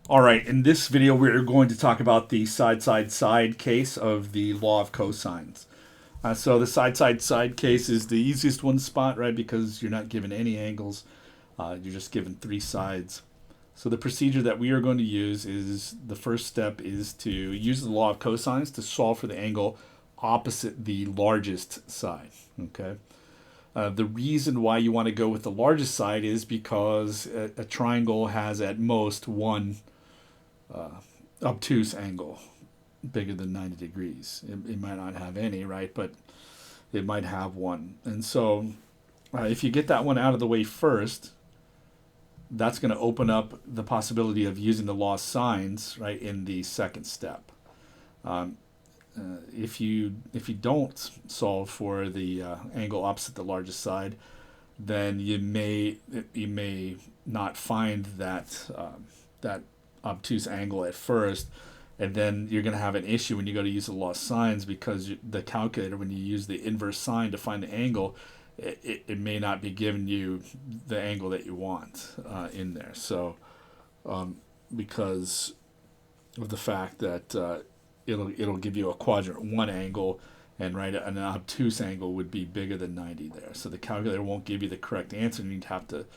All right, in this video, we're going to talk about the side-side-side case of the law of cosines. So the side-side-side case is the easiest one to spot, right? Because you're not given any angles. You're just given three sides. So the procedure that we are going to use is the first step is to use the law of cosines to solve for the angle opposite the largest side. Okay. The reason why you want to go with the largest side is because a triangle has at most one obtuse angle bigger than 90 degrees. It might not have any, right? But it might have one. And so if you get that one out of the way first, that's going to open up the possibility of using the law of sines, right, in the second step. Um, if you don't solve for the angle opposite the largest side, then you may not find that obtuse angle at first, and then you're going to have an issue when you go to use the law of sines because the calculator, when you use the inverse sine to find the angle, it may not be giving you the angle that you want in there. So because of the fact that it'll give you a quadrant one angle, and right, an obtuse angle would be bigger than 90 there. So the calculator won't give you the correct answer, and you'd have to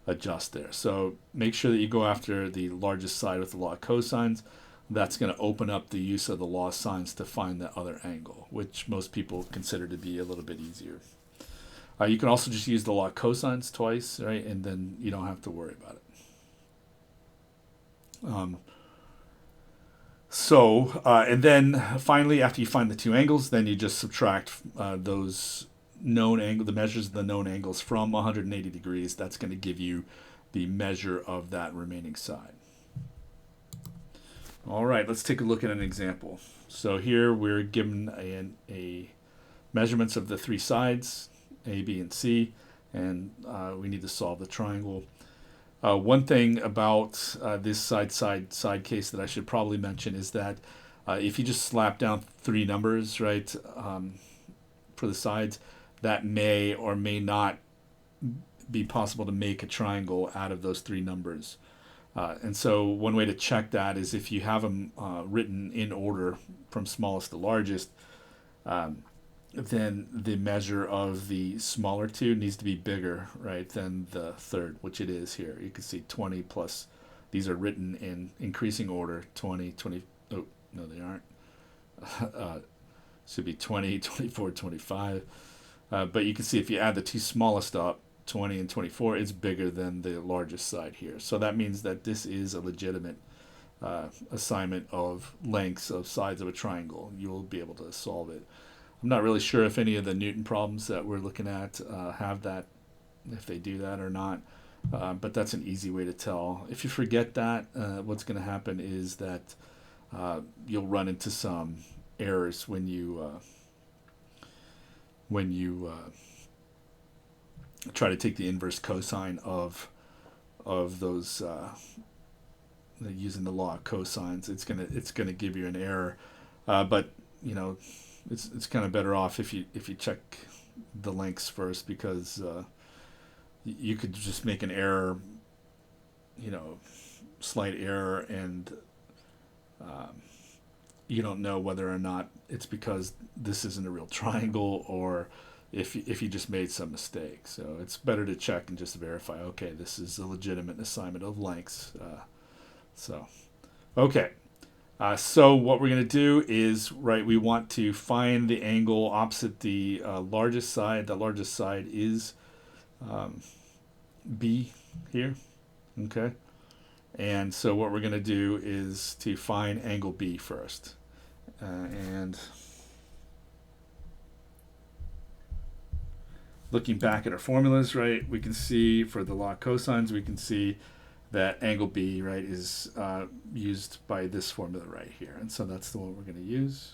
adjust there. So make sure that you go after the largest side with the law of cosines. That's going to open up the use of the law of sines to find the other angle, which most people consider to be a little bit easier. You can also just use the law of cosines twice, right? And then you don't have to worry about it. And then finally, after you find the two angles, then you just subtract those the measures of the known angles from 180 degrees. That's going to give you the measure of that remaining side. All right, let's take a look at an example. So here we're given a measurements of the three sides, A, B, and C, and we need to solve the triangle. One thing about this side case that I should probably mention is that if you just slap down three numbers, right, for the sides, that may or may not be possible to make a triangle out of those three numbers. And so one way to check that is if you have them written in order from smallest to largest, then the measure of the smaller two needs to be bigger, right, than the third, which it is here. You can see 20 plus, these are written in increasing order, 20, 20, oh, no, they aren't. Should be 20, 24, 25. But you can see if you add the two smallest up, 20 and 24, it's bigger than the largest side here. So that means that this is a legitimate assignment of lengths of sides of a triangle. You'll be able to solve it. I'm not really sure if any of the Newton problems that we're looking at have that, if they do that or not. But that's an easy way to tell. If you forget that, what's going to happen is that you'll run into some errors when you try to take the inverse cosine of those using the law of cosines. It's gonna give you an error, but you know it's kind of better off if you check the lengths first, because you could just make an error, slight error, and um, you don't know whether or not it's because this isn't a real triangle, or if you just made some mistake. So it's better to check and just verify, okay, this is a legitimate assignment of lengths. So, okay. So what we're going to do is, right, we want to find the angle opposite the largest side. The largest side is um, B here, okay? And so what we're going to do is to find angle B first. And looking back at our formulas, right, we can see for the law of cosines, we can see that angle B, right, is used by this formula right here. And so that's the one we're going to use.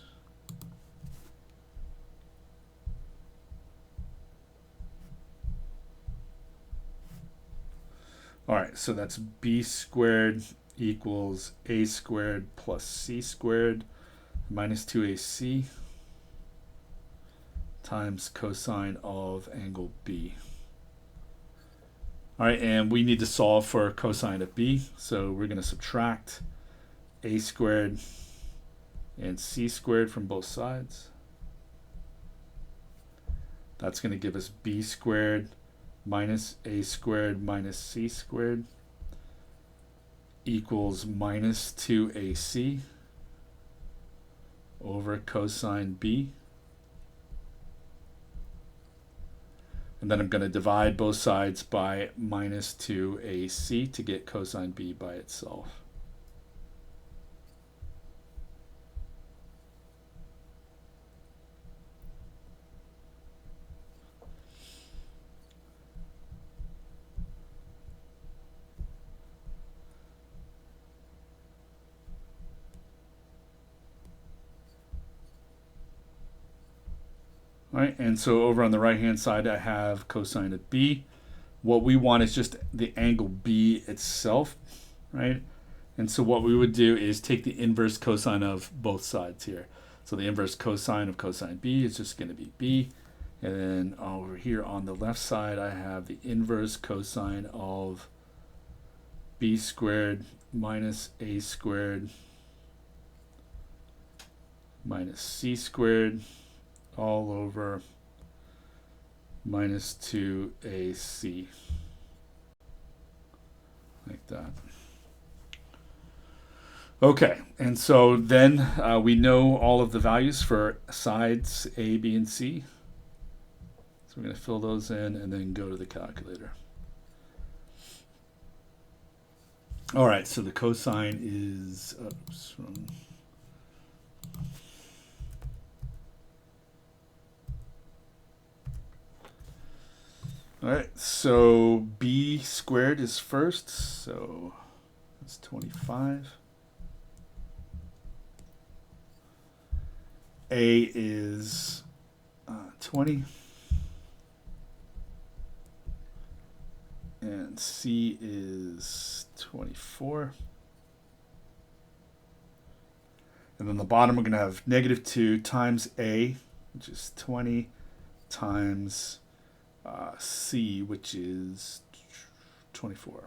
All right, so that's B squared equals A squared plus C squared minus 2AC times cosine of angle B. All right, and we need to solve for cosine of b. So we're going to subtract a squared and c squared from both sides. That's going to give us b squared minus a squared minus c squared equals minus 2ac over cosine b. And then I'm going to divide both sides by minus 2ac to get cosine b by itself. All right, and so over on the right hand side I have cosine of b. What we want is just the angle b itself, right? And so what we would do is take the inverse cosine of both sides here. So the inverse cosine of cosine b is just going to be b. And then over here on the left side I have the inverse cosine of b squared minus a squared minus c squared all over minus 2ac, like that. Okay, and so then we know all of the values for sides A, B, and C. So we're going to fill those in and then go to the calculator. All right, so the cosine is, all right, so b squared is first, so that's 25. A is 20. And C is 24. And then the bottom we're going to have negative 2 times A, which is 20, times C, which is 24.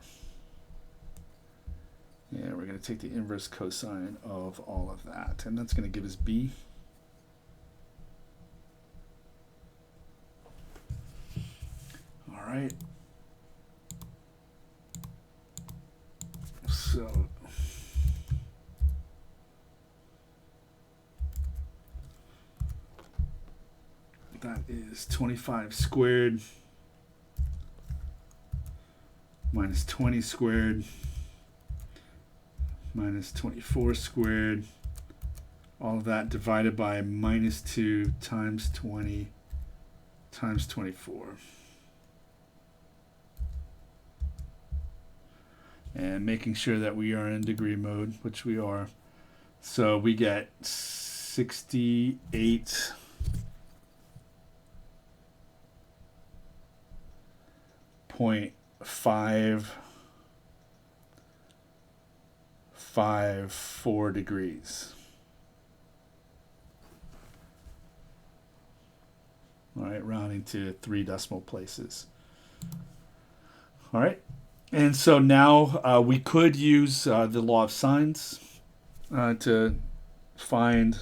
And we're going to take the inverse cosine of all of that. And that's going to give us B. All right. So that is 25 squared minus 20 squared minus 24 squared, all of that divided by minus 2 times 20 times 24. And making sure that we are in degree mode, which we are. So we get 68.554 degrees. All right, rounding to 3 decimal places. All right. And so now we could use the law of sines to find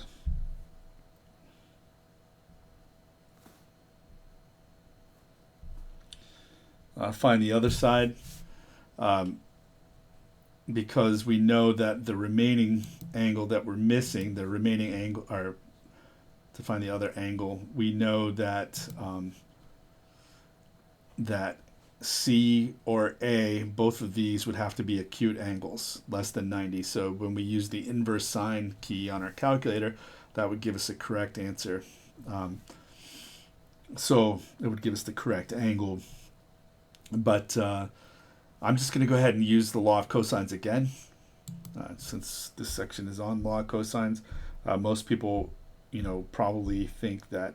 the other side, because we know that the remaining angle that we're missing, the remaining angle, or to find the other angle, we know that that C or A, both of these would have to be acute angles, less than 90. So when we use the inverse sine key on our calculator, that would give us a correct answer. So it would give us the correct angle. But I'm just going to go ahead and use the law of cosines again, since this section is on law of cosines. Most people, probably think that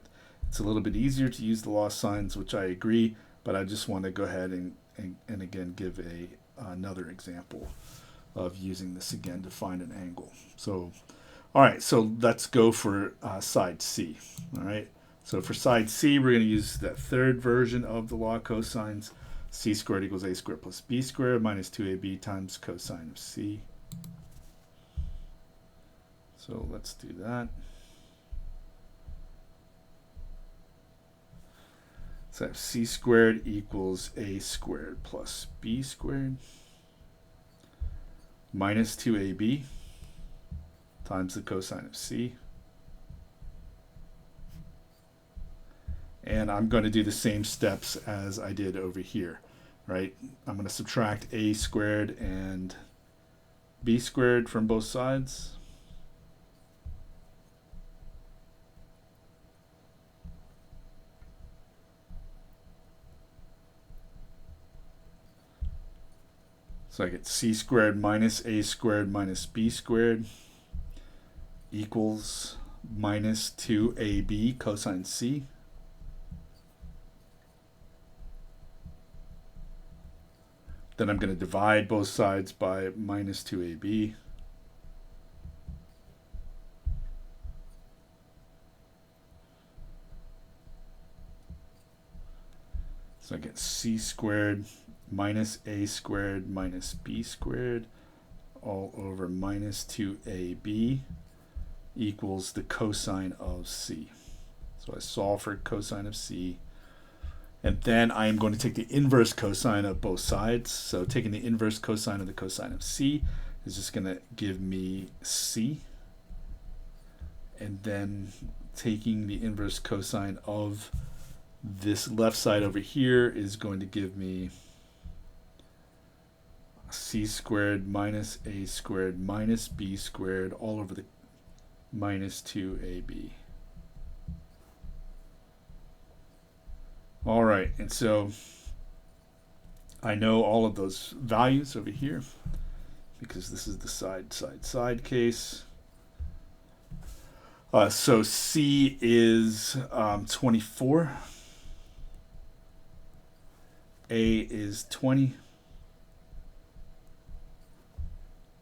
it's a little bit easier to use the law of sines, which I agree. But I just want to go ahead and again give another example of using this again to find an angle. So, all right, so let's go for side C. All right, so for side C, we're going to use that third version of the law of cosines. C squared equals A squared plus B squared minus 2AB times cosine of C. So let's do that. So I have C squared equals A squared plus B squared minus 2AB times the cosine of C. And I'm going to do the same steps as I did over here, right? I'm going to subtract A squared and B squared from both sides. So I get C squared minus A squared minus B squared equals minus 2AB cosine C. Then I'm going to divide both sides by minus 2AB. So I get C squared minus A squared minus B squared all over minus 2AB equals the cosine of C. So I solve for cosine of C. And then I am going to take the inverse cosine of both sides. So taking the inverse cosine of the cosine of C is just going to give me C. And then taking the inverse cosine of this left side over here is going to give me C squared minus A squared minus B squared all over the minus 2AB. All right, and so I know all of those values over here because this is the side case. So C is 24. A is 20.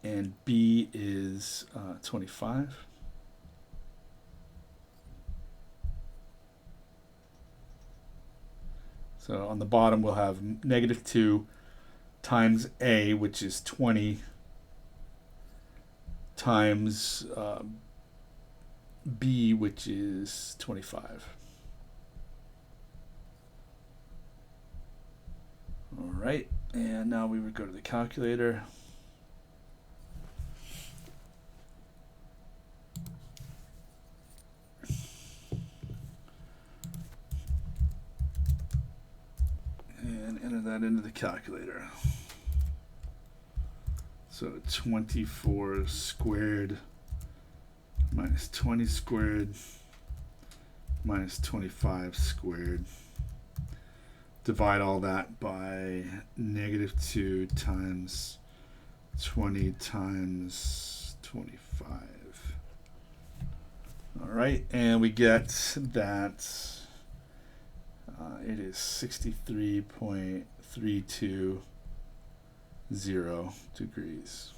And B is 25. So on the bottom we'll have negative 2 times A, which is 20, times B, which is 25. All right, and now we would go to the calculator. And enter that into the calculator. So 24 squared minus 20 squared minus 25 squared. Divide all that by negative 2 times 20 times 25. All right, and we get that it is 63.320 degrees.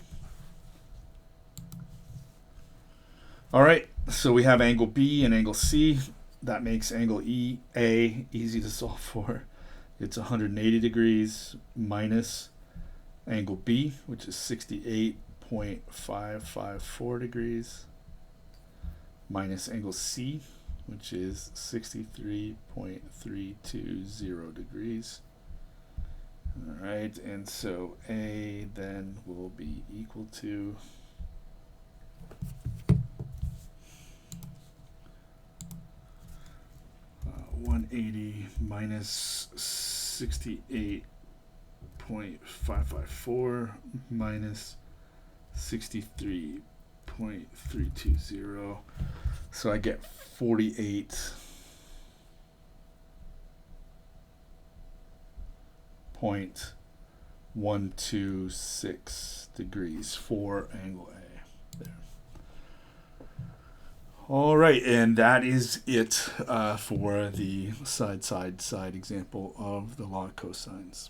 All right, so we have angle B and angle C. That makes angle EA easy to solve for. It's 180 degrees minus angle B, which is 68.554 degrees, minus angle C, which is 63.320 degrees. All right, and so A then will be equal to 180 minus 68.554 minus 63.320. So I get 48.126 degrees for angle A. There. All right, and that is it for the side example of the law of cosines.